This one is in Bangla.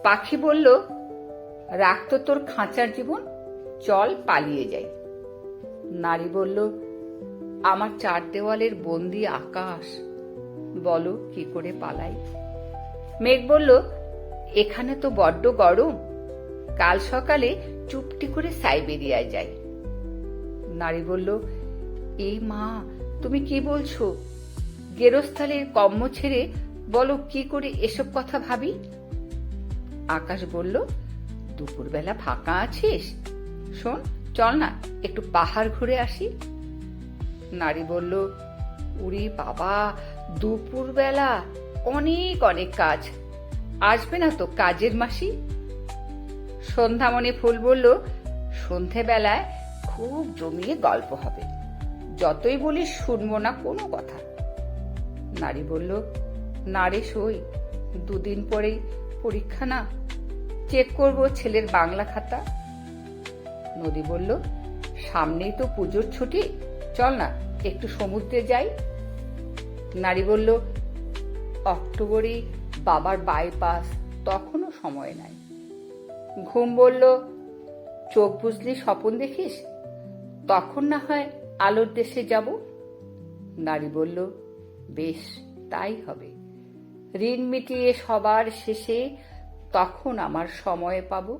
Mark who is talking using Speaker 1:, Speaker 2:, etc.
Speaker 1: পাখি বলল, রাখ তো তোর খাঁচার জীবন, চল পালিয়ে যাই। নারী বলল, আমার 4 দেওয়ালের বন্দি আকাশ, বলো কি করে পালাই। মেঘ বলল, এখানে তো বড্ড গরম, কাল সকালে চুপটি করে সাইবেরিয়ায় যাই। নারী বলল, এই মা, তুমি কি বলছো? গেরস্থালির কম্ম ছেড়ে বলো কি করে এসব কথা ভাবি। আকাশ বলল, দুপুরবেলা ফাঁকা আছিস? শোন, চল না একটু পাহাড় ঘুরে আসি। নারী বলল, উরি বাবা, দুপুরবেলা অনেক অনেক কাজ, আসবে না তো কাজের মাসি? সন্ধ্যামণি ফুল বলল, সন্ধেবেলায় খুব জমিয়ে গল্প হবে, যতই বলিস শুনবো না কোনো কথা। নারী বলল, না রে সই, 2 দিন পরেই পরীক্ষা না, চেক করব ছেলের বাংলা খাতা। নদী বলল, সামনেই তো পুজোর ছুটি, চল না একটু সমুদ্রে যাই। নারী বলল, অক্টোবরেই বাবার বাইপাস, তখনও সময় নাই। ঘুম বলল, চোখ বুঝলি স্বপন দেখিস, তখন না হয় আলোর দেশে যাব। নারী বলল, বেশ তাই হবে, ঋণ মিটিয়ে সবার শেষে তখন আমার সময় পাবো।